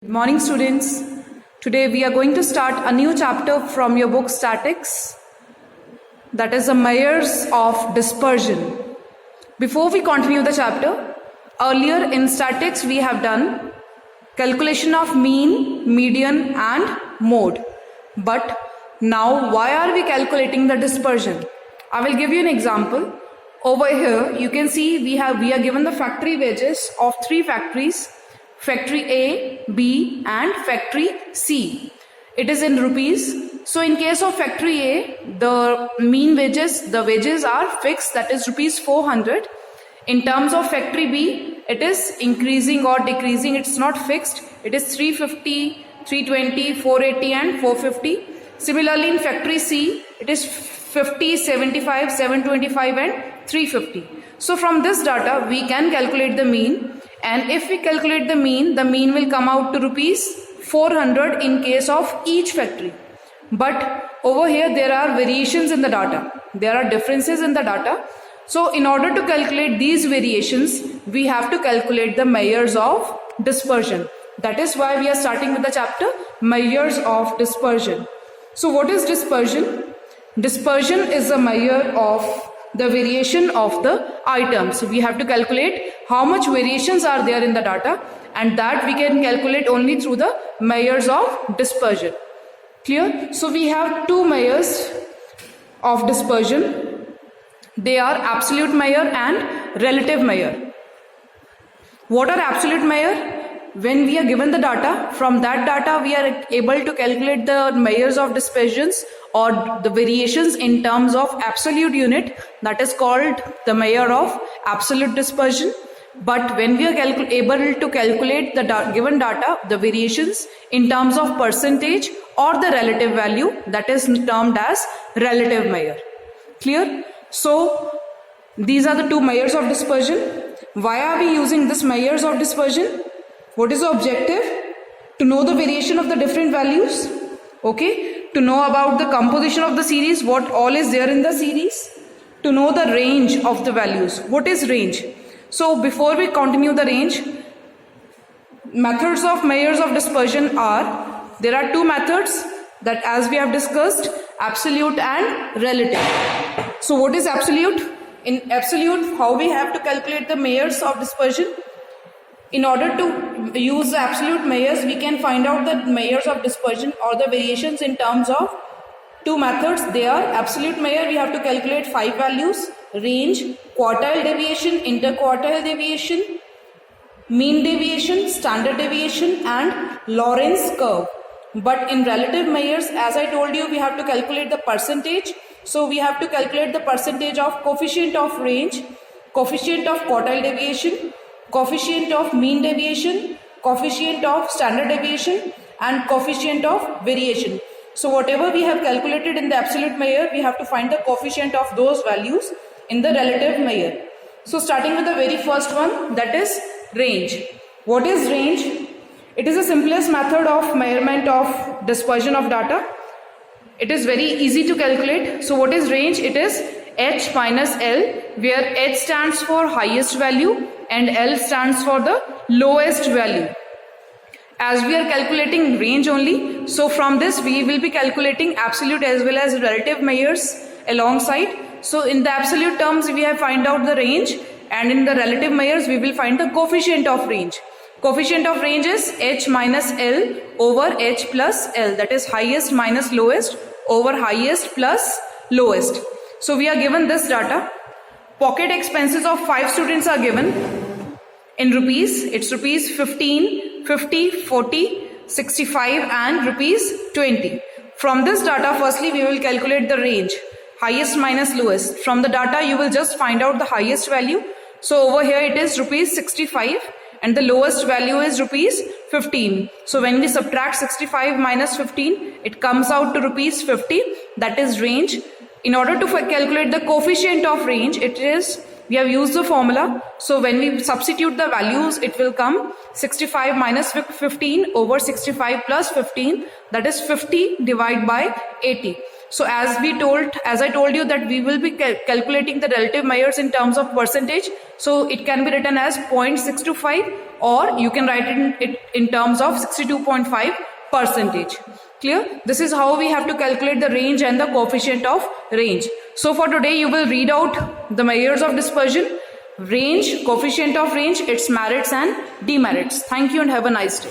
Good morning, students. Today we are going to start a new chapter from your book Statics, that is the measures of dispersion. Before we continue the chapter, earlier in statics we have done calculation of mean, median and mode. But now why are we calculating the dispersion? I will give you an example. Over here you can see we are given the factory wages of three factories. Factory A, B and factory C. It is in rupees. So in case of factory A, the mean wages, the wages are fixed, that is rupees 400. In terms of factory B, it is increasing or decreasing, it's not fixed. It is 350, 320, 480 and 450. Similarly in factory C, it is 50, 75, 725 and 350. So from this data, we can calculate the mean. And if we calculate the mean will come out to rupees 400 in case of each factory. But over here there are variations in the data. There are differences in the data. So in order to calculate these variations, we have to calculate the measures of dispersion. That is why we are starting with the chapter measures of dispersion. So what is dispersion? Dispersion is a measure of the variation of the items. So we have to calculate how much variations are there in the data, and that we can calculate only through the measures of dispersion. Clear? So we have two measures of dispersion. They are absolute measure and relative measure. What are absolute measure? When we are given the data, from that data we are able to calculate the measures of dispersions or the variations in terms of absolute unit, that is called the measure of absolute dispersion. But when we are able to calculate the given data, the variations in terms of percentage or the relative value, that is termed as relative measure. Clear? So these are the two measures of dispersion. Why are we using this measures of dispersion? What is the objective? To know the variation of the different values. Okay, to know about the composition of the series, what all is there in the series, to know the range of the values. What is range? So before we continue the range, methods of measures of dispersion are, there are two methods that as we have discussed, absolute and relative. So what is absolute? In absolute, how we have to calculate the measures of dispersion? In order to use the absolute measures, we can find out the measures of dispersion or the variations in terms of two methods. They are absolute measure, we have to calculate 5 values: range, quartile deviation, interquartile deviation, mean deviation, standard deviation and Lorentz curve. But in relative measures, as I told you, we have to calculate the percentage. So we have to calculate the percentage of coefficient of range, coefficient of quartile deviation, coefficient of mean deviation, coefficient of standard deviation and coefficient of variation. So whatever we have calculated in the absolute measure, we have to find the coefficient of those values in the relative measure. So starting with the very first one, that is range. What is range? It is the simplest method of measurement of dispersion of data. It is very easy to calculate. So what is range? It is H minus L, where H stands for highest value and L stands for the lowest value. As we are calculating range only, so from this we will be calculating absolute as well as relative measures alongside. So in the absolute terms we have find out the range, and in the relative measures we will find the coefficient of range. Coefficient of range is H minus L over H plus L, that is highest minus lowest over highest plus lowest. So we are given this data. Pocket expenses of 5 students are given. In rupees, it's rupees 15, 50, 40, 65 and rupees 20. From this data, firstly we will calculate the range, highest minus lowest. From the data you will just find out the highest value. So over here it is rupees 65 and the lowest value is rupees 15. So when we subtract 65 minus 15, it comes out to rupees 50, that is range. In order to calculate the coefficient of range, we have used the formula. So when we substitute the values, it will come 65 minus 15 over 65 plus 15, that is 50 divided by 80. So as I told you that we will be calculating the relative Mayers in terms of percentage. So it can be written as 0.625, or you can write it in terms of 62.5%. Clear? This is how we have to calculate the range and the coefficient of range. So for today you will read out the Mayers of dispersion, range, coefficient of range, its merits and demerits. Thank you and have a nice day.